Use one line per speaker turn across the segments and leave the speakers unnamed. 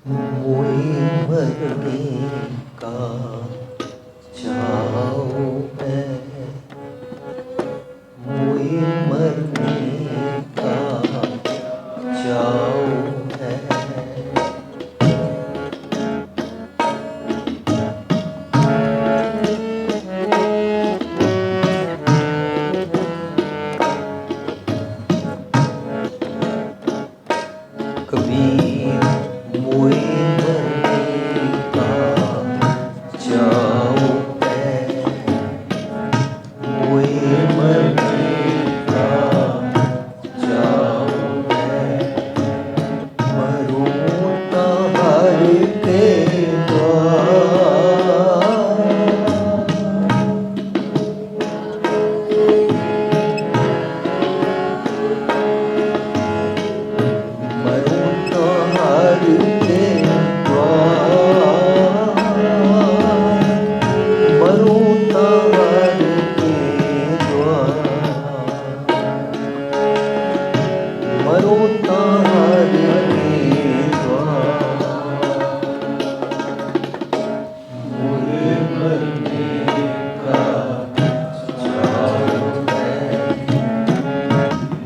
मोई मरने का चाव है, मोई मरने का चाव है। कभी मोई मरने का चाव है, मोई मरने का चाव है। मरूं ताहर के द्वार, मरूं ताहर के द्वार, मरूं ताहर के द्वार, मरूं ताहर के द्वार। मोई मरने का चाव है,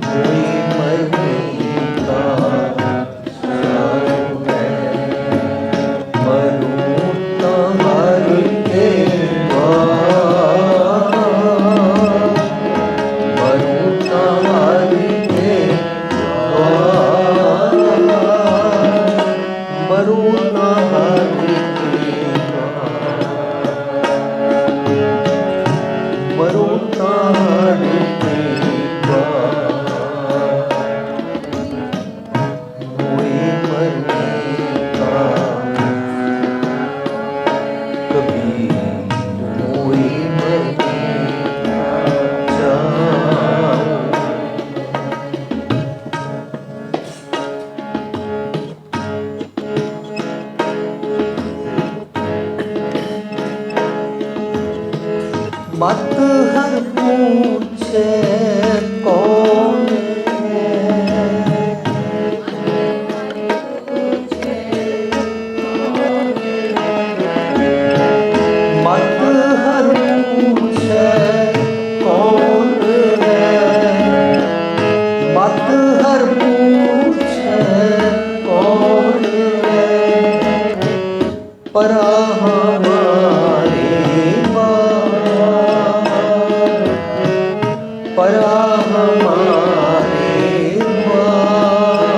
मोई मरने का चाव है। मरूं ताहर के द्वार, मरूं ताहर के द्वार, मरूं ताहर के द्वार, मरूं ताहर के द्वार। मोई मरने का कभी मोई मरने का चाव। मत हर पूछे कौन है, मत हर पूछे कौन है, मत हर पूछे कौन है। परा हमारे बार, परा हमारे बार।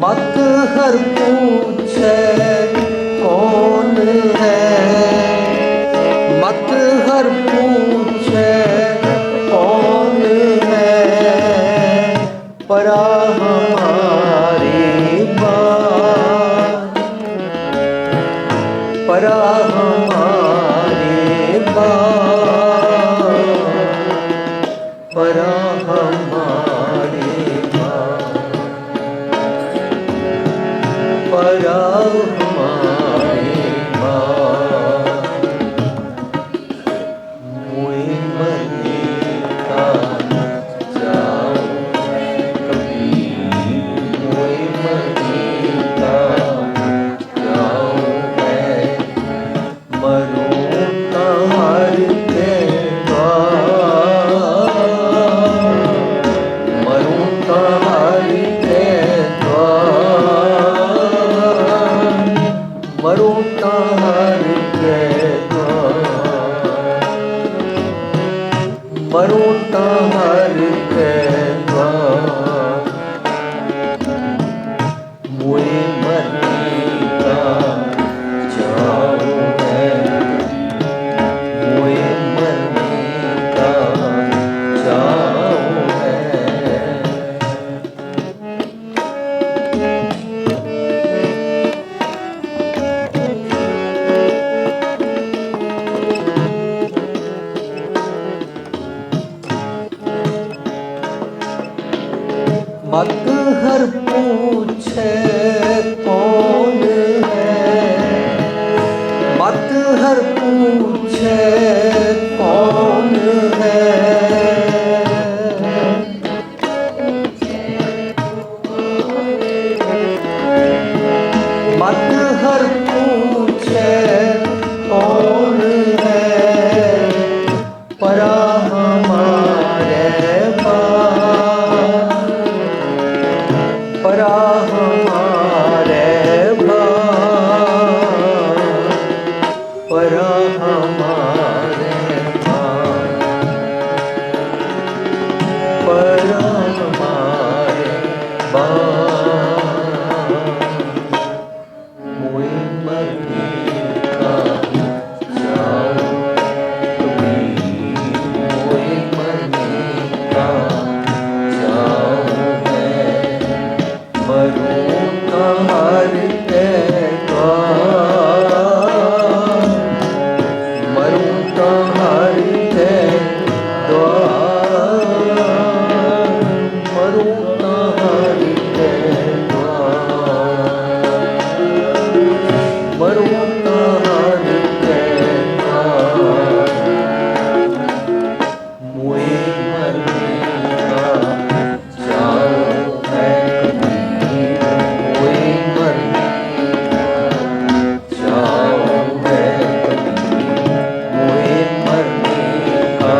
मत हर पूछे कौन है, मत हर पूछे कौन है। परा हमारे बार, परा हमारे बार, परा हमारे बार, परा हमारे बार। मोई मरने का चाव है, कभी मोई मरने का चाव है। मरूं ताहर के द्वार, मरूं ताहर के द्वार, मरूं ताहर के द्वार, मरूं ताहर के द्वार। मोई मरने का चाव है, मोई मरने का चाव है। मत हर पूछे कौन है, मत हर पूछे कौन है। परा हमारे बाप, परा हमारे बाप, परा हमारे बाप, परा हमारे बाप। मोए मरने का जाओ कबीर, मोए मरने का जाओ मैं, मरूं कहाँ ते द्वार, मरूं कहाँ ते द्वार, मरूं कहाँ ते द्वार, मरूं कहाँ ते द्वार। मोए मरने का जाओ मैं कबीर, मोए मरने का जाओ मैं कबीर, मोए मरने का,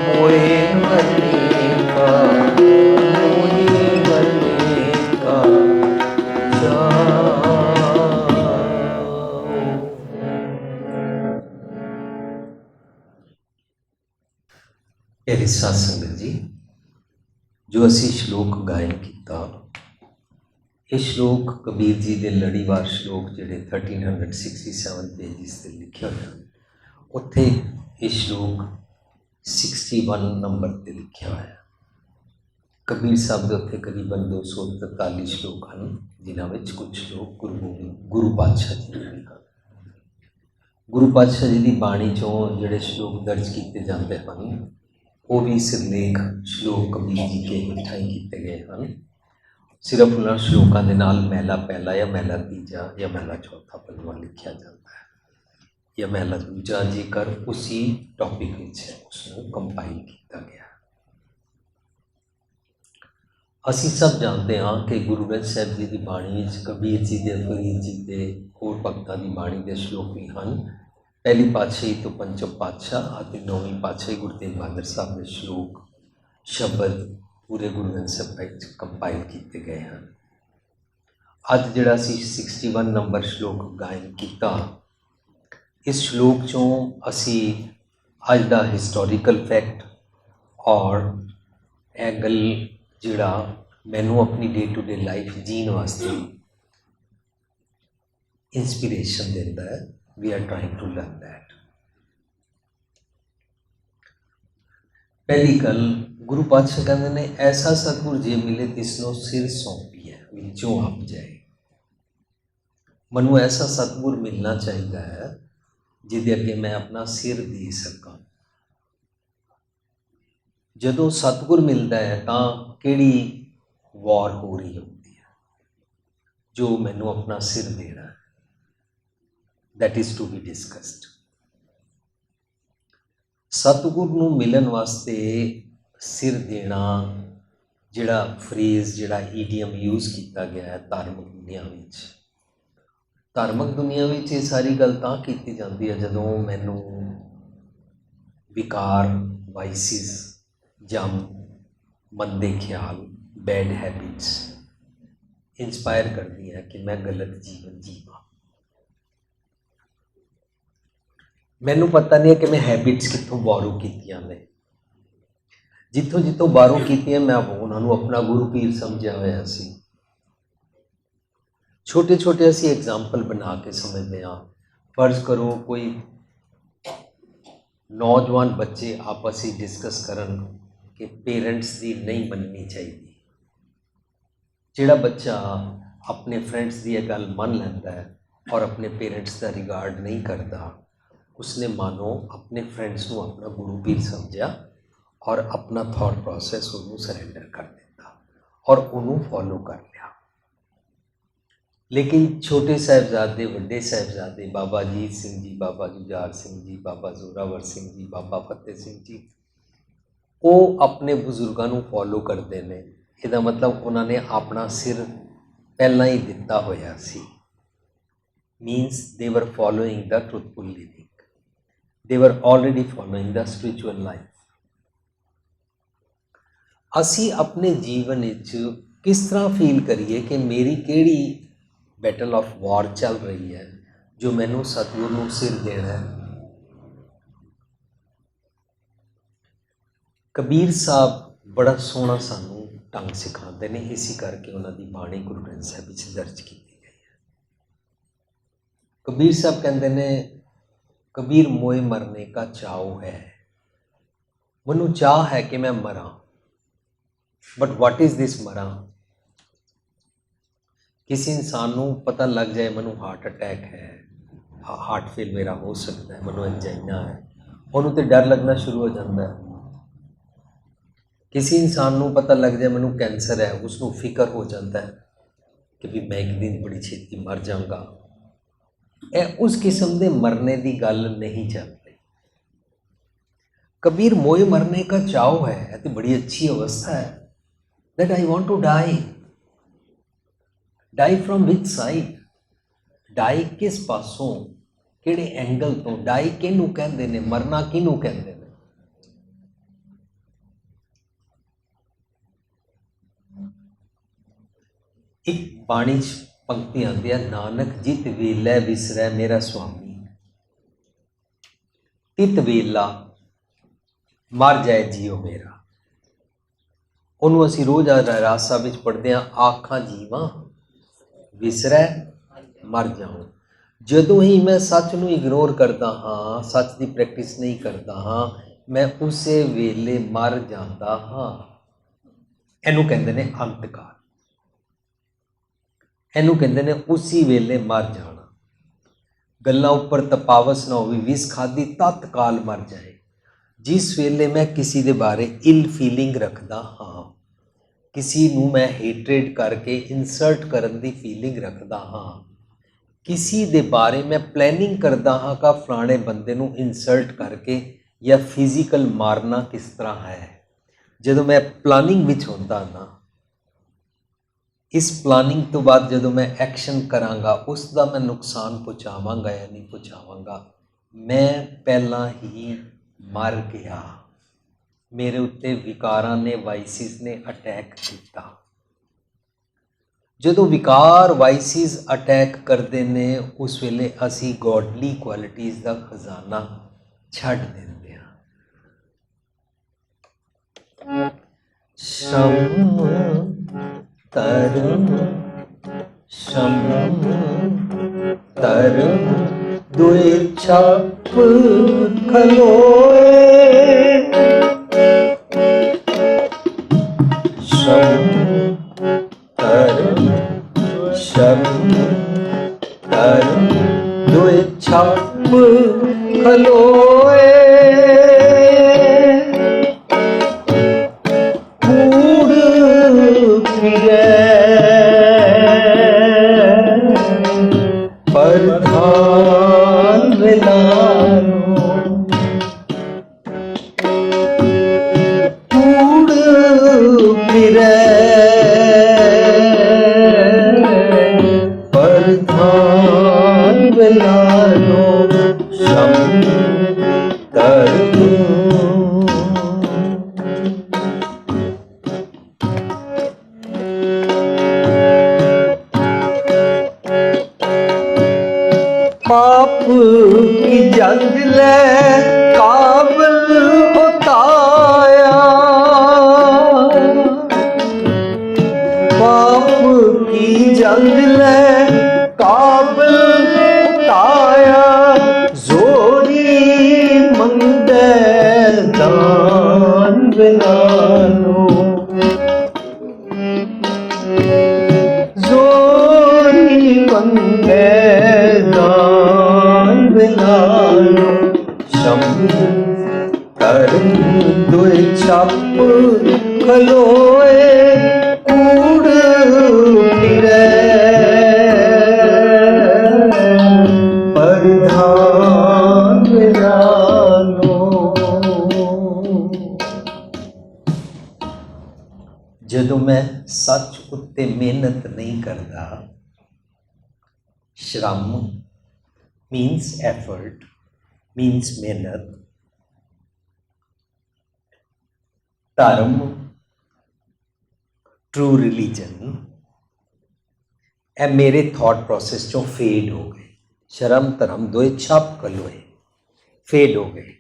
मोए मरने का, मोए मरने का जाओ। प्यारी साध संगत जी, जो असी श्लोक गायन किया, ये श्लोक कबीर जी के लड़ीवार श्लोक जिहड़े 1367 पेजिस से लिखे हुए, उत्थे ये श्लोक 61 नंबर पर लिखा हुआ है। कबीर साहब के उत्थे करीबन 243 श्लोक हैं, जिन्हां विच कुछ श्लोक गुरु पातशाह जी ने लिखा। गुरु पातशाह जी की बाणी चों जिहड़े श्लोक दर्ज किए जाते हैं, वो भी सिरलेख श्लोक कबीर जी के हेठां ही किए गए हैं। सिर्फ उन्होंने श्लोकों के नाल महला पहला या महला तीजा या महला चौथा पंजवां लिखा जाता है, या महला दूजा जेकर उसी टॉपिक में है उसको कंपाइल किया गया। असी सब जानते हाँ कि गुरु ग्रंथ साहिब जी की बाणी कबीर जी के, फरीद जी के, होर भगतां की बाणी के श्लोक भी हैं। पहली पातशाही तो पंचम पातशाह और नौवीं पातशाही गुरु तेग बहादुर साहब के श्लोक शब्द पूरे गुरु ग्रंथ साहिब कंपाइल किए गए हैं। अज जिहड़ा असी 61 नंबर श्लोक गायन किया, इस श्लोक चों असी अज का हिस्टोरिकल फैक्ट और यह गल जिहड़ा मैनू अपनी डे टू डे लाइफ जीण वास्ते इंस्पिरेशन देता है, we are trying to learn that. पहली गल, गुरु पातशाह कहते ने ऐसा सतगुर जे मिले तिसनो सिर सौंपिए विचों आप जाए। मनु ऐसा सतगुर मिलना चाहिए है जिहदे अगे मैं अपना सिर दे सकां। जदों सतगुर मिलता है तो किहड़ी वॉर हो रही होती है, जो मैनू अपना सिर देना है, that is to be discussed. सतगुर नूं मिलन वास्ते सिर देना जिहड़ा फ्रेज जिहड़ा ईडियम यूज़ किया गया है धार्मिक दुनिया विच, धार्मिक दुनिया विच ये सारी गल तां कीती जाती है जदों मैनू विकार, वाइसिस जां मंदे ख्याल, बैड हैबिट्स इंस्पायर करती है कि मैं गलत जीवन जीवां। मैनू पता नहीं है कि मैं हैबिट्स कितों बोरो कीतियां ने, जितों जितों बारों कीतियां मैं उन्होंने अपना गुरु पीर समझा होया सी। छोटे छोटे असी एग्जाम्पल बना के समझते हाँ। फर्ज करो कोई नौजवान बच्चे आपस ही डिस्कस करन कि पेरेंट्स की नहीं मननी चाहिए। जिहड़ा बच्चा अपने फ्रेंड्स की यह गल मन लैंदा है और अपने पेरेंट्स का रिगार्ड नहीं करता, उसने मानो अपने फ्रेंड्स को अपना गुरु पीर समझा और अपना थॉट प्रोसैस उन्होंने सरेंडर कर दिता और उन्होंने फॉलो कर लिया। लेकिन छोटे साहिबजादे, वड्डे साहिबजादे, बाबा अजीत सिंह जी, बाबा जुझार सिंह जी, बाबा जोरावर सिंह जी, बाबा फतेह सिंह जी, वो अपने बुजुर्गों को फॉलो करते हैं। इसका मतलब उन्होंने अपना सिर पहला ही दिता होया सी, means they were following the truthful living. they were already following the spiritual life. ਅਸੀਂ ਆਪਣੇ ਜੀਵਨ ਵਿੱਚ ਕਿਸ ਤਰ੍ਹਾਂ ਫੀਲ ਕਰੀਏ ਕਿ ਮੇਰੀ ਕਿਹੜੀ ਬੈਟਲ ਆਫ ਵਾਰ ਚੱਲ ਰਹੀ ਹੈ ਜੋ ਮੈਨੂੰ ਸਤਿਗੁਰ ਨੂੰ ਸਿਰ ਦੇਣਾ ਹੈ। ਕਬੀਰ ਸਾਹਿਬ ਬੜਾ ਸੋਹਣਾ ਸਾਨੂੰ ਢੰਗ ਸਿਖਾਉਂਦੇ ਨੇ, ਇਸੇ ਕਰਕੇ ਉਹਨਾਂ ਦੀ ਬਾਣੀ ਗੁਰੂ ਗ੍ਰੰਥ ਸਾਹਿਬ ਵਿੱਚ ਦਰਜ ਕੀਤੀ ਗਈ ਹੈ। ਕਬੀਰ ਸਾਹਿਬ ਕਹਿੰਦੇ ਨੇ, ਕਬੀਰ ਮੋਏ ਮਰਨੇ ਕਾ ਚਾਉ ਹੈ, ਮੈਨੂੰ ਚਾਹ ਹੈ ਕਿ ਮੈਂ ਮਰਾਂ, ਬਟ ਵਾਟ ਇਜ਼ ਦਿਸ ਮਰਾਂ। ਕਿਸੇ ਇਨਸਾਨ ਨੂੰ ਪਤਾ ਲੱਗ ਜਾਏ ਮੈਨੂੰ ਹਾਰਟ ਅਟੈਕ ਹੈ, ਹਾਰਟ ਫੇਲ ਮੇਰਾ ਹੋ ਸਕਦਾ ਹੈ, ਮੈਨੂੰ ਐਂਜਾਈਨਾ ਹੈ, ਉਹਨੂੰ ਤੇ ਡਰ ਲੱਗਣਾ ਸ਼ੁਰੂ ਹੋ ਜਾਂਦਾ ਹੈ। ਕਿਸੇ ਇਨਸਾਨ ਨੂੰ ਪਤਾ ਲੱਗ ਜਾਏ ਮੈਨੂੰ ਕੈਂਸਰ ਹੈ, ਉਸ ਨੂੰ ਫਿਕਰ ਹੋ ਜਾਂਦਾ ਹੈ ਕਿ ਵੀ ਮੈਂ ਇੱਕ ਦਿਨ ਬੜੀ ਛੇਤੀ ਮਰ ਜਾਵਾਂਗਾ। ਇਹ ਉਸ ਕਿਸਮ ਦੇ ਮਰਨੇ ਦੀ ਗੱਲ ਨਹੀਂ ਚੱਲ ਰਹੀ। ਕਬੀਰ ਮੋਏ ਮਰਨੇ ਕਾ ਚਾਉ ਹੈ, ਇਹ ਤਾਂ ਬੜੀ ਅੱਛੀ ਅਵਸਥਾ ਹੈ। that I want to die. Die from which side? Die किस पासों, किहड़े एंगल तो? Die किहनूं कहंदे ने, मरना किहनूं कहंदे ने? एक बाणी च पंक्ति आंदी है, नानक जित वेलै विसरै मेरा स्वामी, तित वेला मर जाए जियो मेरा। ਉਹਨੂੰ ਅਸੀਂ ਰੋਜ਼ ਰਾਸਾ ਵਿੱਚ ਪੜ੍ਹਦੇ ਹਾਂ, ਆਖਾਂ ਜੀਵਾਂ ਵਿਸਰੈ ਮਰ ਜਾਉ। ਜਦੋਂ ਹੀ ਮੈਂ ਸੱਚ ਨੂੰ ਇਗਨੋਰ ਕਰਦਾ ਹਾਂ, ਸੱਚ ਦੀ ਪ੍ਰੈਕਟਿਸ ਨਹੀਂ ਕਰਦਾ ਹਾਂ, ਮੈਂ ਉਸੇ ਵੇਲੇ ਮਰ ਜਾਂਦਾ ਹਾਂ। ਇਹਨੂੰ ਕਹਿੰਦੇ ਨੇ ਅੰਤਕਾਲ, ਇਹਨੂੰ ਕਹਿੰਦੇ ਨੇ ਉਸੇ ਵੇਲੇ ਮਰ ਜਾਣਾ। ਗੱਲਾਂ ਉੱਪਰ ਤਪਾਵਸ ਨਾ ਹੋਵੇ, ਵਿਸ ਖਾਦੀ ਤਤਕਾਲ ਮਰ ਜਾਏ। ਜਿਸ ਵੇਲੇ ਮੈਂ ਕਿਸੇ ਦੇ ਬਾਰੇ ਇਲ ਫੀਲਿੰਗ ਰੱਖਦਾ ਹਾਂ, ਕਿਸੇ ਨੂੰ ਮੈਂ ਹੇਟਰੇਡ ਕਰਕੇ ਇਨਸਰਟ ਕਰਨ ਦੀ ਫੀਲਿੰਗ ਰੱਖਦਾ ਹਾਂ, ਕਿਸੇ ਦੇ ਬਾਰੇ ਮੈਂ ਪਲੈਨਿੰਗ ਕਰਦਾ ਹਾਂ ਕਿ ਫਲਾਣੇ ਬੰਦੇ ਨੂੰ ਇਨਸਰਟ ਕਰਕੇ ਜਾਂ ਫਿਜ਼ੀਕਲ ਮਾਰਨਾ ਕਿਸ ਤਰ੍ਹਾਂ ਹੈ, ਜਦੋਂ ਮੈਂ ਪਲਾਨਿੰਗ ਵਿੱਚ ਹੁੰਦਾ ਨਾ, ਇਸ ਪਲਾਨਿੰਗ ਤੋਂ ਬਾਅਦ ਜਦੋਂ ਮੈਂ ਐਕਸ਼ਨ ਕਰਾਂਗਾ ਉਸ ਦਾ ਮੈਂ ਨੁਕਸਾਨ ਪਹੁੰਚਾਵਾਂਗਾ ਜਾਂ ਨਹੀਂ ਪਹੁੰਚਾਵਾਂਗਾ, ਮੈਂ ਪਹਿਲਾਂ ਹੀ ਮਰ ਗਿਆ। ਮੇਰੇ ਉੱਤੇ ਵਿਕਾਰਾਂ ਨੇ, ਵਾਈਸਿਸ ਨੇ ਅਟੈਕ ਕੀਤਾ। ਜਦੋਂ ਵਿਕਾਰ ਵਾਈਸਿਸ ਅਟੈਕ ਕਰਦੇ ਨੇ ਉਸ ਵੇਲੇ ਅਸੀਂ ਗੋਡਲੀ ਕੁਆਲਿਟੀਜ਼ ਦਾ ਖਜ਼ਾਨਾ ਛੱਡ ਦਿੰਦੇ ਹਾਂ। ਸ਼ਮ ਤਰਮ ਦੁਇ ਛਪ ਖਲੋਏ, दुई छप खलोए, कूड़ फिरे प्रधान मिलानो, कूड़ फिरे पाप की जंग ले काबिल होताया, पाप की जंग ले काबिल होताया, जोरी मंदे दान बिनानो, जोरी मंदे दुई छप खलोए, कूड़ फिरे प्रधान मिलानो। ਜਦੋਂ ਮੈਂ ਸੱਚ ਉੱਤੇ ਮਿਹਨਤ ਨਹੀਂ ਕਰਦਾ, ਸ਼ਰਮ means effort, मीन्स मेहनत, धर्म ट्रू रिलीजन, ए मेरे थॉट प्रोसेस चों फेड हो गए। शर्म धर्म दोए छप कलोए फेड हो गए।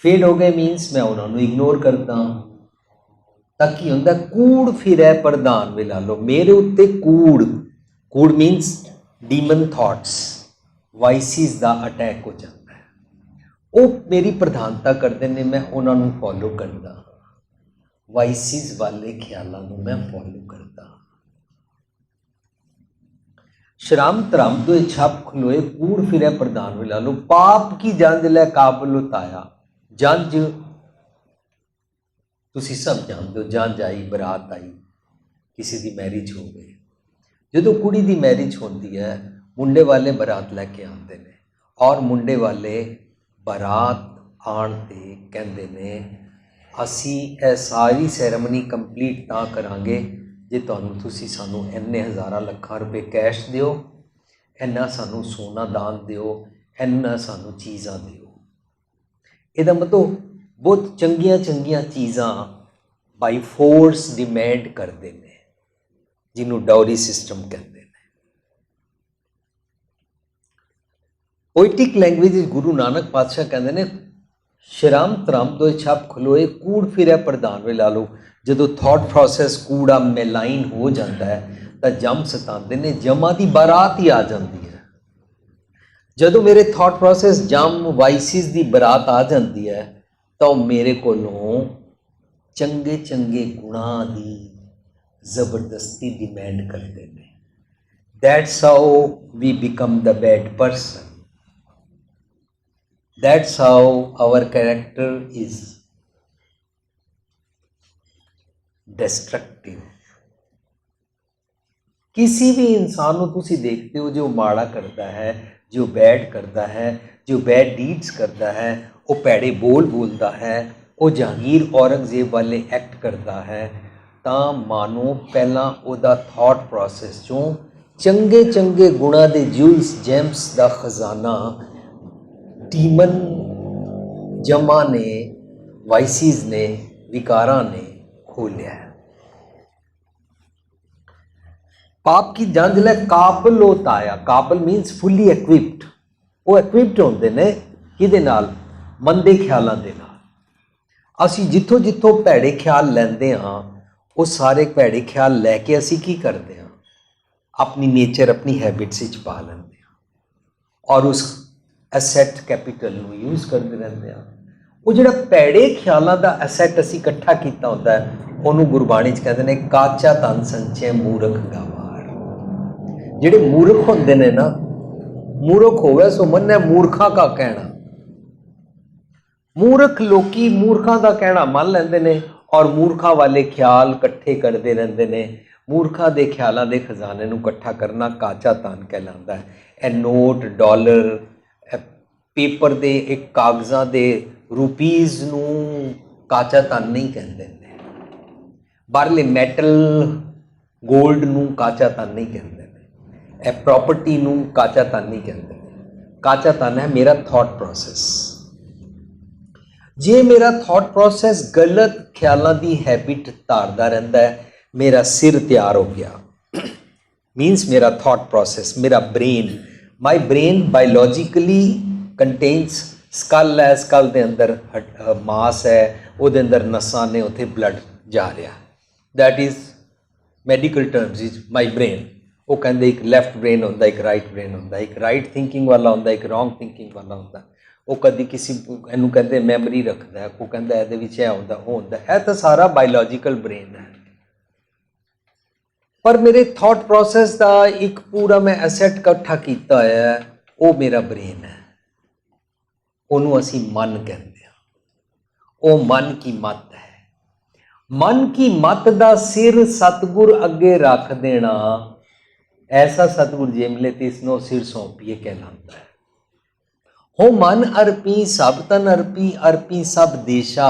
फेड हो गए मीनस मैं उन्होंने इग्नोर करता ਤਾਂ ਕੀ ਹੁੰਦਾ, ਕੂੜ ਫਿਰੈ ਪ੍ਰਧਾਨ ਵੇ ਲਾ ਲਓ, ਮੇਰੇ ਉੱਤੇ ਕੂੜ, ਕੂੜ ਮੀਨਸ ਡੀਮਨ ਥਾਟਸ, ਵਾਈਸਿਸ ਦਾ ਅਟੈਕ ਹੋ ਜਾਂਦਾ ਹੈ। ਉਹ ਮੇਰੀ ਪ੍ਰਧਾਨਤਾ ਕਰਦੇ ਨੇ, ਮੈਂ ਉਹਨਾਂ ਨੂੰ ਫੋਲੋ ਕਰਦਾ, ਵਾਈਸਿਸ ਵਾਲੇ ਖਿਆਲਾਂ ਨੂੰ ਮੈਂ ਫੋਲੋ ਕਰਦਾ। ਸ਼ਰਮ ਧਰਮ ਦੋਏ ਛਪ ਖਲੋਏ, ਕੂੜ ਫਿਰੈ ਪ੍ਰਧਾਨ ਵੇ ਲਾ ਲਓ, ਪਾਪ ਕੀ ਜੰਜ ਲੈ ਕਾਬਲ ਉਤਾਇਆ। ਜੰਜ ਤੁਸੀਂ ਸਭ ਜਾਣਦੇ ਹੋ, ਜੰਜ ਆਈ, ਬਰਾਤ ਆਈ, ਕਿਸੇ ਦੀ ਮੈਰਿਜ ਹੋ ਗਈ। ਜਦੋਂ ਕੁੜੀ ਦੀ ਮੈਰਿਜ ਹੁੰਦੀ ਹੈ, ਮੁੰਡੇ ਵਾਲੇ ਬਰਾਤ ਲੈ ਕੇ ਆਉਂਦੇ ਨੇ, ਔਰ ਮੁੰਡੇ ਵਾਲੇ ਬਰਾਤ ਆਉਣ 'ਤੇ ਕਹਿੰਦੇ ਨੇ ਅਸੀਂ ਇਹ ਸਾਰੀ ਸੈਰੇਮਨੀ ਕੰਪਲੀਟ ਤਾਂ ਕਰਾਂਗੇ ਜੇ ਤੁਸੀਂ ਸਾਨੂੰ ਇੰਨੇ ਹਜ਼ਾਰਾਂ ਲੱਖਾਂ ਰੁਪਏ ਕੈਸ਼ ਦਿਓ, ਇੰਨਾ ਸਾਨੂੰ ਸੋਨਾ ਦਾਨ ਦਿਓ, ਇੰਨਾ ਸਾਨੂੰ ਚੀਜ਼ਾਂ ਦਿਓ। ਇਹਦਾ ਮਤਲਬ ਬਹੁਤ ਚੰਗੀਆਂ ਚੰਗੀਆਂ ਚੀਜ਼ਾਂ ਬਾਈ ਫੋਰਸ ਡਿਮੈਂਡ ਕਰਦੇ ਨੇ, ਜਿਹਨੂੰ ਡਾਊਰੀ ਸਿਸਟਮ ਕਹਿੰਦੇ ਨੇ। ਪੋਇਟਿਕ ਲੈਂਗੁਏਜ ਵਿੱਚ ਗੁਰੂ ਨਾਨਕ ਪਾਤਸ਼ਾਹ ਕਹਿੰਦੇ ਨੇ ਸ਼ਰਮ ਧਰਮ ਦੋਏ ਛਪ ਖਲੋਏ, ਕੂੜ ਫਿਰੈ ਪ੍ਰਧਾਨ ਵੇ ਲਾ ਲਓ। ਜਦੋਂ ਥਾਟ ਪ੍ਰੋਸੈਸ ਕੂੜਾ ਮੈਲਾਈਨ ਹੋ ਜਾਂਦਾ ਹੈ ਤਾਂ ਜਮ ਸਤਾਉਂਦੇ ਨੇ, ਜਮਾਂ ਦੀ ਬਾਰਾਤ ਹੀ ਆ ਜਾਂਦੀ ਹੈ। ਜਦੋਂ ਮੇਰੇ ਥਾਟ ਪ੍ਰੋਸੈਸ ਜਮ ਵਾਈਸਿਸ ਦੀ ਬਰਾਤ ਆ ਜਾਂਦੀ ਹੈ ਤਾਂ ਉਹ ਮੇਰੇ ਕੋਲੋਂ ਚੰਗੇ ਚੰਗੇ ਗੁਣਾਂ ਦੀ ਜ਼ਬਰਦਸਤੀ ਡਿਮੈਂਡ ਕਰਦੇ ਨੇ। That's how we become the bad person, that's how our character is destructive। किसी भी इंसान को तुसी देखते हो जो माड़ा करता है, जो बैड करता है, जो बैड डीड्स करता है, वो पैड़े बोल बोलता है, वो जहांगीर औरंगजेब वाले एक्ट करता है, तो मानो पहला उहदा थॉट प्रोसैस चों चंगे चंगे गुणा दे ज्यूल्स जेम्स का खजाना टीमन जमा ने, वाइसिस ने, विकारा ने खोलिया है। पाप की जंज ले काबल उताया, काबल मीनस फुली एक्विप्ड। वो एक्विप्ड होंदे ने किहदे नाल, मंदे ख्यालों दे नाल। असी जिथों जिथों भैड़े ख्याल लैंदे हाँ, वो सारे भैड़े ख्याल लैके असी की करते हैं, अपनी नेचर अपनी हैबिट्स विच पा लैंदे हाँ, और उस ਐਸੈਟ ਕੈਪੀਟਲ ਨੂੰ ਯੂਜ਼ ਕਰਦੇ ਰਹਿੰਦੇ ਹਾਂ। ਉਹ ਜਿਹੜਾ ਭੈੜੇ ਖਿਆਲਾਂ ਦਾ ਐਸੈਟ ਅਸੀਂ ਇਕੱਠਾ ਕੀਤਾ ਹੁੰਦਾ ਹੈ, ਉਹਨੂੰ ਗੁਰਬਾਣੀ 'ਚ ਕਹਿੰਦੇ ਨੇ ਕਾਚਾ ਧਨ ਸੰਚੈ ਮੂਰਖ ਗਵਾਰ। ਜਿਹੜੇ ਮੂਰਖ ਹੁੰਦੇ ਨੇ ਨਾ, ਮੂਰਖ ਹੋਵੇ ਸੋ ਮੰਨੈ ਮੂਰਖਾਂ ਕਾ ਕਹਿਣਾ। ਮੂਰਖ ਲੋਕੀ ਮੂਰਖਾਂ ਦਾ ਕਹਿਣਾ ਮੰਨ ਲੈਂਦੇ ਨੇ ਔਰ ਮੂਰਖਾਂ ਵਾਲੇ ਖਿਆਲ ਇਕੱਠੇ ਕਰਦੇ ਰਹਿੰਦੇ ਨੇ। ਮੂਰਖਾਂ ਦੇ ਖਿਆਲਾਂ ਦੇ ਖਜ਼ਾਨੇ ਨੂੰ ਇਕੱਠਾ ਕਰਨਾ ਕਾਚਾ ਧਨ ਕਹਿਲਾਉਂਦਾ ਹੈ। ਇਹ ਨੋਟ, ਡਾਲਰ, पेपर के एक कागज़ां दे रुपीज़ नूं काचा धन नहीं कहते ने, बाहरले मैटल गोल्ड नूं काचा धन नहीं कहते ने, ए प्रॉपर्टी नूं काचा धन नहीं कहते। काचा धन है मेरा थॉट प्रोसैस। जे मेरा थॉट प्रोसैस गलत ख्यालों की हैबिट धारदा रहिंदा है, मेरा सिर तैयार हो गया। मीनस मेरा थॉट प्रोसैस, मेरा brain, my brain biologically contains skull है, स्कल के अंदर मास है, वो अंदर नसां ने, उत्थे ब्लड जा रहा। That is medical terms is my brain. वो कहते एक लैफ्ट ब्रेन होंदा, एक राइट ब्रेन होंदा, एक राइट थिंकिंग वाला होंदा, एक रॉन्ग थिंकिंग वाला होंदा। वो कभी किसी इनू कहते मैमरी रखता है, वो कहता है ये होंदा, वो होंदा। यह तो सारा बायोलॉजिकल ब्रेन है। पर मेरे थॉट प्रोसैस का एक पूरा मैं एसैट इकट्ठा किया है, वो मेरा ब्रेन है। ਉਹਨੂੰ ਅਸੀਂ ਮਨ ਕਹਿੰਦੇ ਹਾਂ। ਉਹ ਮਨ ਕੀ ਮੱਤ ਹੈ। ਮਨ ਕੀ ਮੱਤ ਦਾ ਸਿਰ ਸਤਿਗੁਰ ਅੱਗੇ ਰੱਖ ਦੇਣਾ, ਐਸਾ ਸਤਿਗੁਰ ਜਿਮਲੇ ਤਿਸਨੋ ਸਿਰ ਸੌਂਪੀਏ ਕਹਿਲਾਂਦਾ ਹੈ। ਹੋ ਮਨ ਅਰਪੀ ਸਭ ਤਨ ਅਰਪੀ, ਅਰਪੀ ਸਭ ਦੇਸ਼ਾ,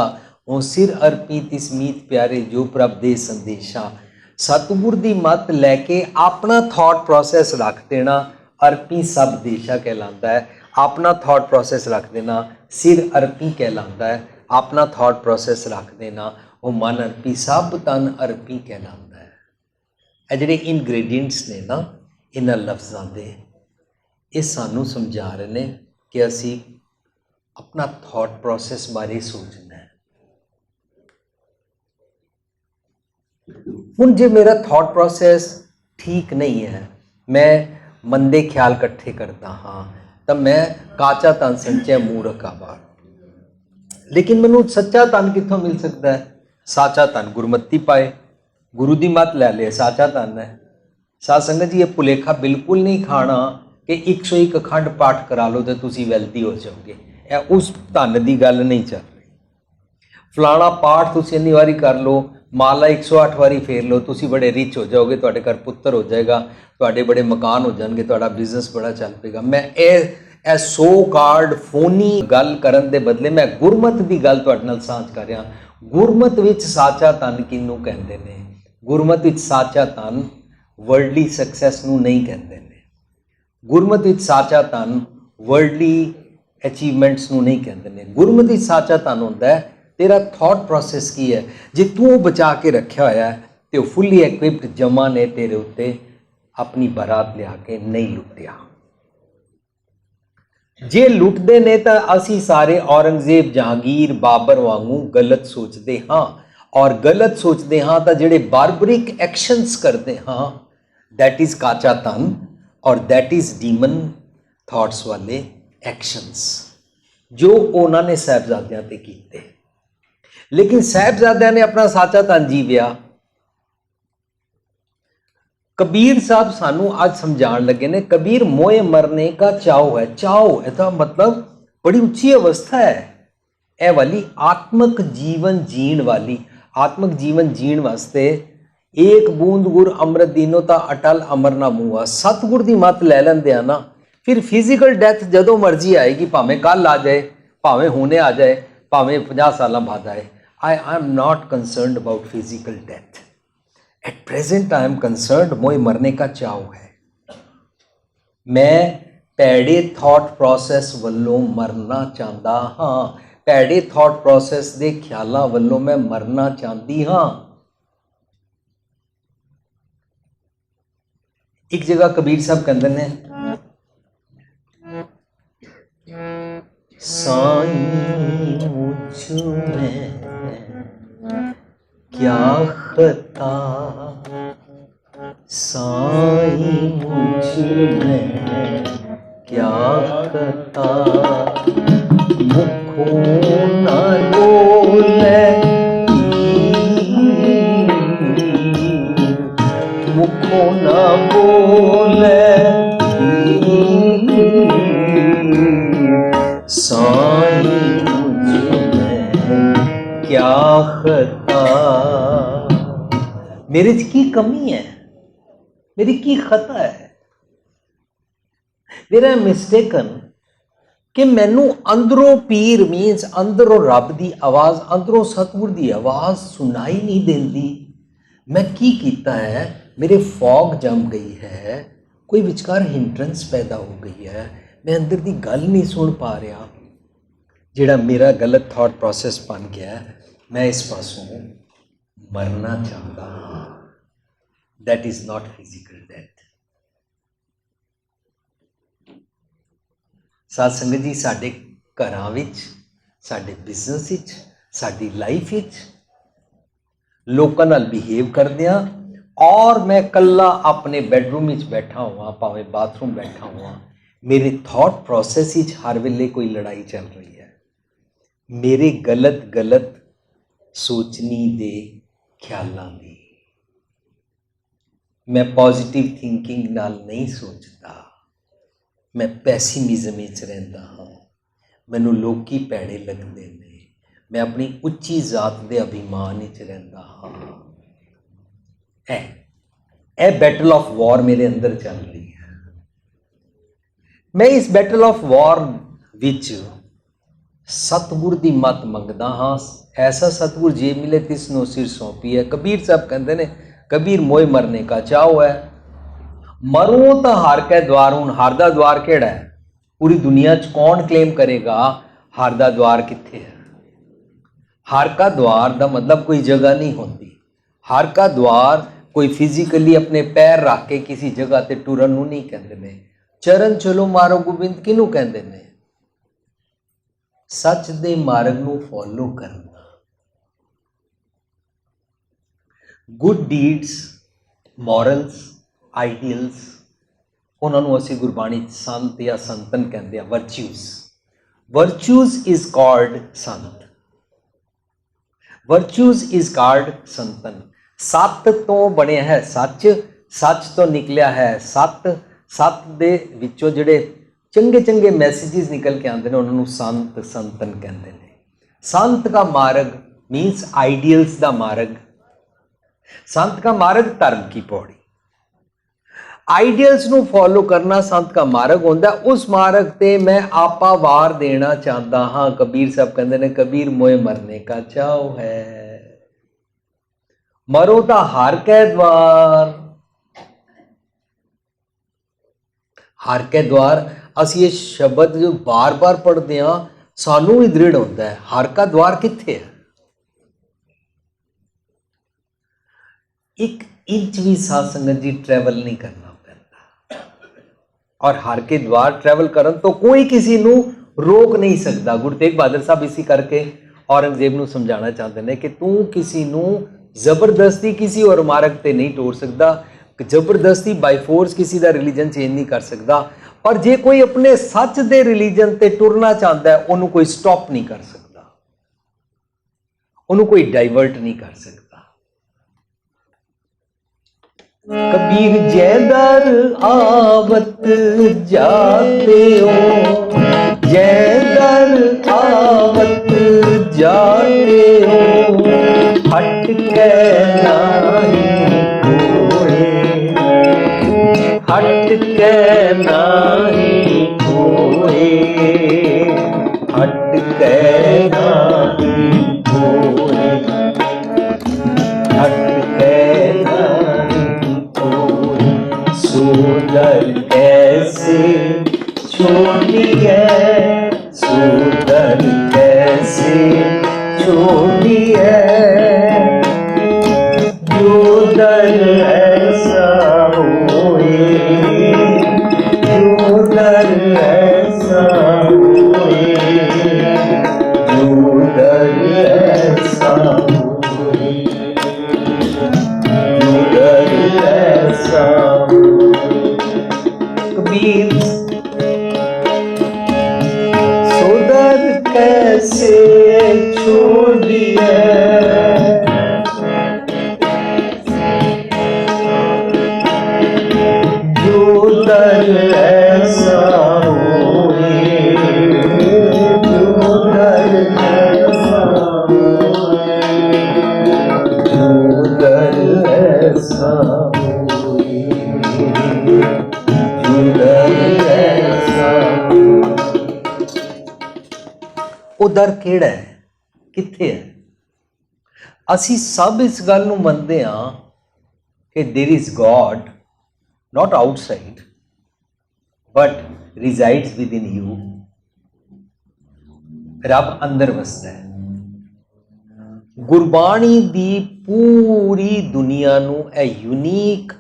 ਹੋ ਸਿਰ ਅਰਪੀ ਤਿਸ ਮੀਤ ਪਿਆਰੇ ਜੋ ਪ੍ਰਭ ਦੇ ਸੰਦੇਸ਼ਾ। ਸਤਿਗੁਰ ਦੀ ਮੱਤ ਲੈ ਕੇ ਆਪਣਾ ਥਾਟ ਪ੍ਰੋਸੈਸ ਰੱਖ ਦੇਣਾ, ਅਰਪੀ ਸਭ ਦੇਸ਼ਾ ਕਹਿਲਾਂਦਾ ਹੈ। अपना थॉट प्रोसैस रख देना सिर अरपी कहलाता है, अपना थॉट प्रोसैस रख देना वो मन अरपी, सब तन अरपी कहलाता है। ये जिहड़े इनग्रेडिएंट्स ने ना इन्हां लफ्ज़ां दे, ये सानू समझा रहे हैं कि असी अपना थॉट प्रोसैस बारे सोचना है। हुण जे मेरा थॉट प्रोसैस ठीक नहीं है, मैं मंदे ख्याल इकट्ठे करता हाँ, तो मैं काचा तन संचय मूर्ख आवार। लेकिन मैनू सच्चा तन कित्थों मिल सकता है? साचा तन गुरमति पाए, गुरु की मत लै ले, साचा तन है। साध संगत जी, ये भुलेखा बिल्कुल नहीं खाना कि 101 अखंड पाठ करा लो तो तुसी वैल्दी हो जाओगे। यह उस धन की गल नहीं चल रही। फलाना पाठ तुसी इन्नी वारी कर लो, माला 108 वारी फेर लो, तुसी बड़े रिच हो जाओगे, तुहाडे घर पुत्र हो जाएगा, तुहाडे बड़े मकान हो जाएंगे, तुहाडा बिजनेस बड़ा चल पेगा। मैं ए सो कार्ड फोनी गल करन दे बदले मैं गुरमत की गल तुहाडे नाल सांझ कर रहा। गुरमत विच साचा तन किनू कहंदे ने? गुरमत विच साचा तन वर्ल्डली सक्सैस नू नहीं कहंदे ने। गुरमत विच साचा तन वर्ल्डली अचीवमेंट्स नू नहीं कहंदे ने। गुरमत विच साचा तन हुंदा है तेरा थॉट प्रोसैस की है। जे तू बचा के रखा होया है तो फुली इक्विप्ड जमा ने तेरे उत्ते अपनी बारात लिया के नहीं लुटिया। जे लुटते ने तो असी सारे औरंगजेब जहांगीर बाबर वांगू गलत सोचते हाँ, और गलत सोचते हाँ तो जेडे बारबरिक एक्शंस करते हाँ, दैट इज काचा तन और दैट इज डीमन थॉट्स वाले एक्शंस जो उन्होंने साहबजादियां ते कीते। लेकिन साहबजादियां ने अपना साचा तन जीविया। कबीर साहब सानू आज समझाण लगे ने, कबीर मोए मरने का चाव है। चाव इसका मतलब बड़ी उच्ची अवस्था है। ए वाली आत्मक जीवन जीण वाली, आत्मक जीवन जीण वास्ते एक बूंद गुर अमृत दीनो ता अटल अमर ना मुआ। सतगुर दी मत लै लैंदे आ ना, फिर फिजिकल डेथ जदों मर्जी आएगी, भावें कल आ जाए, भावें हुणे आ जाए, भावें 50 साल बाद आए। I am not concerned about physical death. At present I am concerned मोए मरने का चाव है। मैं पैड़े थॉट प्रोसैस वल्लों मरना चाहता हाँ, पैड़े थॉट प्रोसैस दे ख्यालां वल्लों मैं मरना चाहती हाँ। एक जगह कबीर साहब कहते ने, साईं मुझ में क्या खता, साईं मुझ में क्या खता, मुखों न बोले, मुखों न बोले, साईं मुझ में क्या खता। मेरे च की कमी है, मेरी की खता है, मेरा मिस्टेकन कि मैनू अंदरों पीर मीनस अंदरों रब की आवाज़, अंदरों सतगुर की आवाज़ सुनाई नहीं देती। मैं की कीता है, मेरे फॉग जम गई है, कोई विचकार हिंड्रेंस पैदा हो गई है, मैं अंदर की गल नहीं सुन पा रहा, जिहड़ा मेरा गलत थॉट प्रोसैस बन गया है। मैं इस पासों मरना चाहता हाँ। That is not physical death. साध संगत जी, साडे घरां विच, साडे business which, sari life which लोकां नाल बिहेव करदियां, और मैं कल्ला अपने बैडरूम विच बैठा हुआ, भावें बाथरूम बैठा हुआ, मेरे थॉट प्रोसैस विच हर वेले कोई लड़ाई चल रही है। मेरे गलत गलत सोचनी दे ख्यालां दी। मैं पॉजिटिव थिंकिंग नाल नहीं सोचता, मैं पैसिमिज्म विच रहिंदा हाँ। मैनू लोकी पैड़े लगदे ने, मैं अपनी उच्ची जात दे अभिमान विच रहिंदा हाँ। ए बैटल ऑफ वॉर मेरे अंदर चल रही है। मैं इस बैटल ऑफ वॉर विच सतगुर दी मत मंगदा हाँ। ऐसा सतगुर जे मिले तिसनो सिर सौंपी है। कबीर साहब कहते ने, कबीर मोए मरने का चाव है। मरूं तो हार के द्वार, हूँ हार दा द्वार केड़ा है? पूरी दुनिया च कौन क्लेम करेगा हर का द्वार कित्थे है? हर का द्वार का मतलब कोई जगह नहीं होती। हर का द्वार कोई फिजिकली अपने पैर रख के किसी जगह ते टुरन नूं नहीं कहते ने। चरण चलो मारो गोबिंद किनू कहते ने? सच दे मार्ग नूं फॉलो करना। गुड डीड्स, मॉरल्स, आइडियल्स, उन्होंने असी गुरबाणी संत या संतन कहते हैं। Virtues is called Sant, virtues is called संतन। सत तो बने है सच, सच तो निकलिया है सत, सत दे विचों जिहड़े चंगे चंगे मैसेजेस निकल के आते हैं उन्होंने संत संतन कहते हैं। संत का मार्ग मीन्स आइडियल्स का मार्ग। संत का मार्ग धर्म की पौड़ी। आइडियल्स नूं फॉलो करना संत का मार्ग होंदा। उस मार्ग ते मैं आपा वार देना चाहता हाँ। कबीर साहब कहते हैं कबीर मोए मरने का चाव है, मरो ता हार कै द्वार। हार कै द्वार असी ये शब्द जो बार बार पढ़ते हैं सानू भी दृढ़ होता है हार का द्वार कित्थे है। एक इंच भी साध संगत जी ट्रैवल नहीं करना पैंदा, और हार के द्वार ट्रैवल करन तो कोई किसी नू रोक नहीं सकता। गुरु तेग बहादुर साहब इसी करके औरंगजेब नू समझाना चाहते हैं कि तू किसी नू जबरदस्ती किसी और मार्ग ते नहीं टोर सकता, जबरदस्ती बाय फोर्स किसी का रिलीजन चेंज नहीं कर सकता। पर जे कोई अपने सच दे रिलीजन ते टुरना चाहता है उन्होंने कोई स्टॉप नहीं कर सकता, उन्होंने कोई डाइवर्ट नहीं कर सकता। कबीर जैदर आवत जाते हो, जैदर आवत जाते हो, हट के नाही कोए, हट के नाही कोए, हट के नाही कोए, हट के नाही कोए। सुंदर कैसे छोड़िए, सुंदर कैसे छोड़िए, जो दर ऐसा होए, जो दर ऐसा होए, जो दर ऐसा होए, जो दर ऐसा होए। कबीर सुदर कैसे छोड़िए, जो दर ऐसा होए, जो दर ऐसा होए, जो दर ऐसा होए, जो दर ऐसा होए। ਉਹ ਦਰ ਕਿਹੜਾ ਹੈ, ਕਿੱਥੇ ਹੈ? ਅਸੀਂ ਸਭ ਇਸ ਗੱਲ ਨੂੰ ਮੰਨਦੇ ਹਾਂ ਕਿ there is God not outside but resides within you। ਰੱਬ ਅੰਦਰ ਵਸਦਾ ਹੈ। ਗੁਰਬਾਣੀ ਦੀ ਪੂਰੀ ਦੁਨੀਆ ਨੂੰ ਇਹ ਯੂਨੀਕ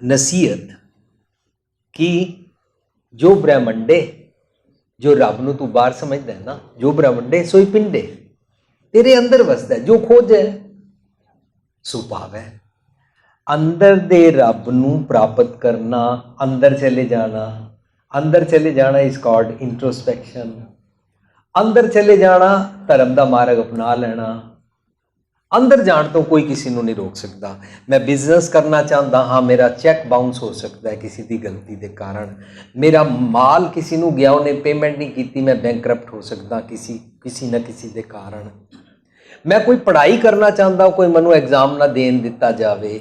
ਨਸੀਹਤ ਕਿ ਜੋ ਬ੍ਰਹਮੰਡੇ, जो रब नूं तू बाहर समझदा है ना, जो ब्रह्मंडे सोई पिंडे, तेरे अंदर वसदा है। जो खोज है सो पावे। अंदर दे रब नूं प्राप्त करना, अंदर चले जाना, अंदर चले जाना इज कॉल्ड इंट्रोस्पैक्शन। अंदर चले जाना धर्म का मार्ग अपना लेना। अंदर जान तो कोई किसी को नहीं रोक सकता। मैं बिजनेस करना चाहता हाँ, मेरा चैक बाउंस हो सकता है किसी की गलती के कारण, मेरा माल किसी को गया उन्हें पेमेंट नहीं की, मैं बैंकरप्ट हो सकता किसी न किसी के कारण। मैं कोई पढ़ाई करना चाहता कोई मैनू एग्जाम ना देन दिता जाए,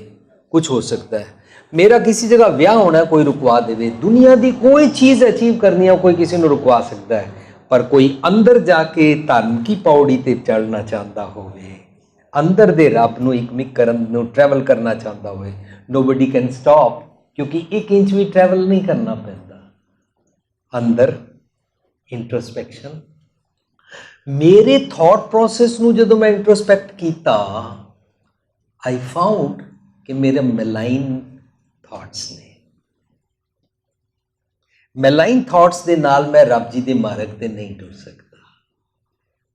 कुछ हो सकता है। मेरा किसी जगह ब्याह होना है कोई रुकवा दे। दुनिया की कोई चीज़ अचीव करनी है कोई किसी को रुकवा सकता है, पर कोई अंदर जाके धर्म की पौड़ी ते चढ़ना चाहता हो, अंदर दे रब नूं इकमिक करन नूं ट्रैवल करना चाहता होए, नोबडी कैन स्टॉप, क्योंकि एक इंच भी ट्रैवल नहीं करना पैंदा। अंदर इंट्रोस्पैक्शन। मेरे थॉट प्रोसेस ਨੂੰ ਜਦੋਂ मैं इंट्रोस्पैक्ट ਕੀਤਾ, आई फाउंड कि मेरे मैलाइन थॉट्स ने, मैलाइन थॉट्स ਦੇ ਨਾਲ मैं रब जी ਦੇ मार्ग ਤੇ नहीं टुर सकता।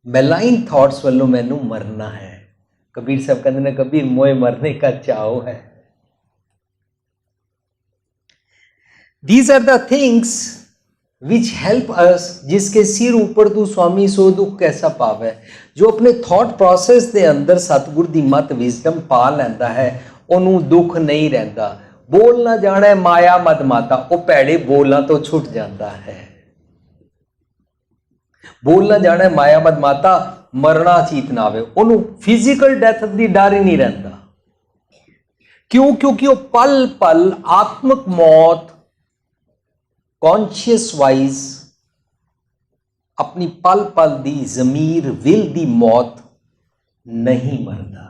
मैलाइन थॉट्स ਵੱਲੋਂ ਮੈਨੂੰ मरना है। कबीर साहब कहते हैं कबीर मोए मरने का चाव है। These are the things which help us, जिसके सिर ऊपर तू स्वामी सो दुख कैसा पावे। जो अपने थॉट प्रोसेस के अंदर सतगुर की मत विजडम पा लैंदा है, उन्होंने दुख नहीं रहता। बोल ना जाना माया मद माता, वो भैड़े बोलों तो छुट जाता है। बोल ना जाना माया मद माता, मरना चीत ना आवे, उन्होंने फिजिकल डेथ की डर ही नहीं रहता। क्यों? क्योंकि वो पल पल आत्मक मौत कॉन्शियस वाइज अपनी पल पल दी जमीर विल दी मौत नहीं मरदा।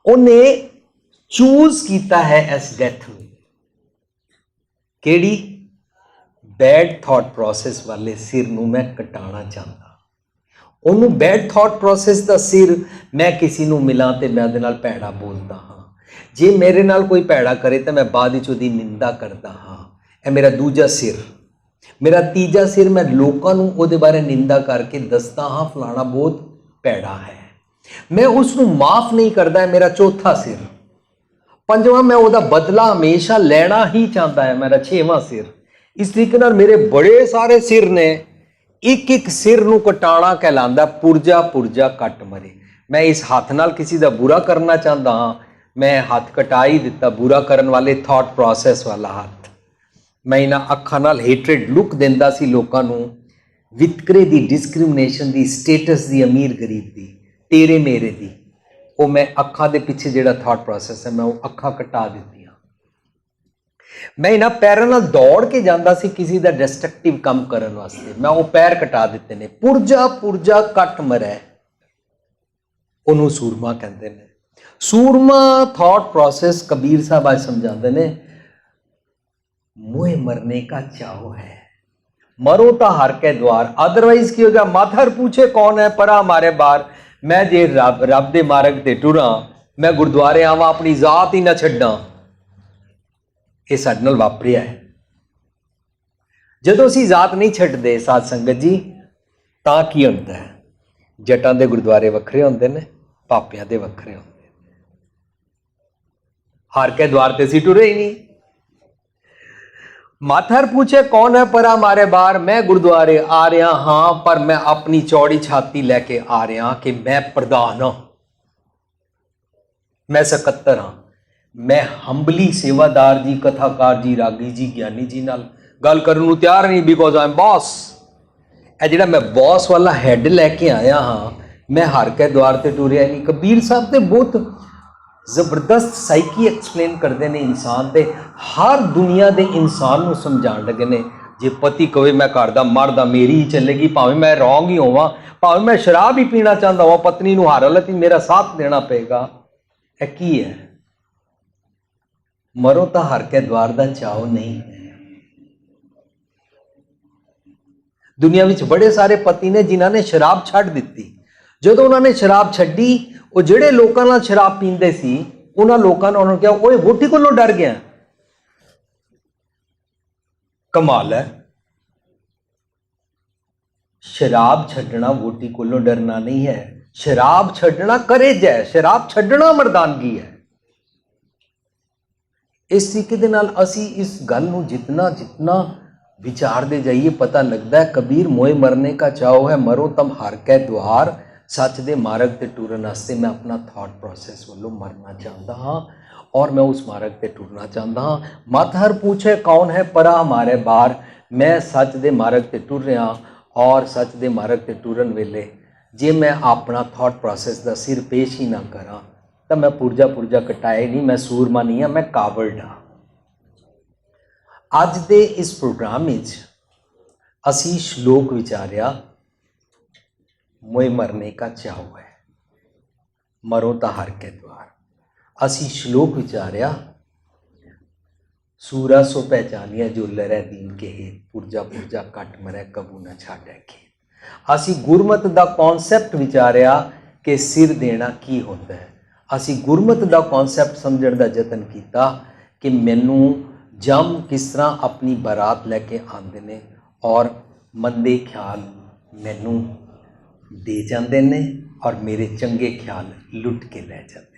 उन्हें चूज किया है इस डेथ में। केड़ी? बैड थॉट प्रोसेस वाले सिर नूं मैं कटाना चाहता। उन्होंने बैड थॉट प्रोसेस का सिर मैं किसी नूं मिलां ते मैं उहदे नाल भैड़ा बोलता हाँ। जे मेरे नाल कोई भैड़ा करे तो मैं बाद विच उहदी निंदा करता हाँ। यह मेरा दूजा सिर। मेरा तीजा सिर, मैं लोगों नूं उहदे बारे निंदा करके दसदा हाँ फलाना बहुत भैड़ा है। मैं उसनूं माफ़ नहीं करता, है मेरा चौथा सिर। पंजवां, मैं उहदा बदला हमेशा लेना ही चाहता है, मेरा छेवां सिर। इस तरीके नाल मेरे बड़े सारे सिर ने, एक एक सिर नूं कटाना कहलांदा पुरजा पुरजा कट मरे। मैं इस हाथ नाल किसी का बुरा करना चाहता हाँ, मैं हाथ कटा ही दिता, बुरा करन वाले थॉट प्रोसेस वाला हाथ। मैं इन्हां अखां नाल हेट्रेड लुक दिंदा सी लोकां नूं, वितकरे दी, डिस्क्रिमिनेशन दी, स्टेटस दी, अमीर गरीब दी, तेरे मेरे दी। वो मैं अखां दे पिछे जिहड़ा थॉट प्रोसेस है, मैं वो अखां कटा दित्तियां। मैं इन्हां पैरां नाल दौड़ के जांदा सी किसी दा डिस्ट्रक्टिव काम करन वास्ते, मैं वो पैर कटा दित्ते ने। पुरजा पुरजा कट मरै, उहनूं सूरमा कहंदे ने। सूरमा थॉट प्रोसेस कबीर साहब आज समझाते ने, मोए मरने का चाव है, मरो तो हर के द्वार। अदरवाइज की होगा, माथर पूछे कौन है परा मारे बार। मैं जे रब दे मार्ग ते टुरा, मैं गुरुद्वारे आवा अपनी जात ही ना छड्डा। ये साडे नाल वापरिया है। जदों असीं जात नहीं छड्डदे साध संगत जी, तां की हुंदा है? जटां दे गुरुद्वारे वखरे हुंदे ने, पापियां दे वखरे हुंदे। हार के द्वार ते असीं टुरे ही नहीं। माथर पूछे कौन है परा मारे बार, मैं गुरुद्वारे आ रहा हाँ, पर मैं अपनी चौड़ी छाती लैके आ रहा कि मैं प्रधान हाँ, मैं सकत्तर हाँ। मैं हंबली सेवादार जी, कथाकार जी, रागी जी, ज्ञानी जी नाल गल करन नूं तैयार नहीं, बिकॉज आई एम बॉस। है जिहड़ा मैं बॉस वाला हैड लैके आया हाँ, मैं हर के द्वार ते टुरिया नहीं। कबीर साहब ते बहुत जबरदस्त साइकी एक्सप्लेन करते हैं इंसान के। हर दुनिया के इंसान को समझाण लगे ने, जे पति कहे मैं घर दा मर्द मेरी ही चलेगी, भावें मैं रॉन्ग ही होवां, भावें मैं शराब ही पीना चाहता होवां, पत्नी नूं हर हालत ही मेरा साथ देना पेगा। यह की है? मरो तो हर के द्वार का चाव नहीं है। दुनिया में बड़े सारे पति ने जिन्होंने शराब छड्ड दित्ती। जदों उन्होंने शराब छड्डी, वो जिहड़े लोकां नाल शराब पींदे सी, उन्हां लोकां ने उन्होंने कहा ओए वोटी कोलों डर गया। कमाल है। शराब छड्डना वोटी कोलों डरना नहीं है, शराब छड्डना करेज है, शराब छड्डना मर्दानगी है। इस तरीके दे नाल असी इस गल नूं जितना जितना विचारते जाइए, पता लगता है कबीर मोए मरने का चाव है, मरो तम हर के द्वार। सच दे मार्ग ते टुरन वास्ते मैं अपना थॉट प्रोसेस वालों मरना चाहता हाँ, और मैं उस मार्ग ते टुरना चाहता हाँ। मत हर पूछे कौन है परा हमारे बार, मैं सच दे मार्ग ते टुर रहा, और सच दे मार्ग ते टुरन वेले जे मैं अपना थॉट प्रोसेस का सिर पेश ही ना करा, तो मैं पुरजा पुरजा कटाए नहीं, मैं सूरमा नहीं हाँ, मैं कावड़ हाँ। अज दे इस प्रोग्राम विच असी श्लोक विचारिया, मोए मरने का चाव है, मरो तो हर के द्वार। असी श्लोक विचारिया, सूरा सो पहचानिया जो लरै दीन के हेत, पुरजा पुरजा कट मरै कबू न छाड़ै खेत। असी गुरमत दा कॉन्सैप्ट विचारिया कि सिर देना की होंदा है। असी गुरमत दा कॉन्सैप्ट समझण दा जतन किया कि मैनू जम किस तरह अपनी बारात लैके आते ने और मंदे ख्याल मैनू दे जाते हैं और मेरे चंगे ख्याल लुट के लै जाते।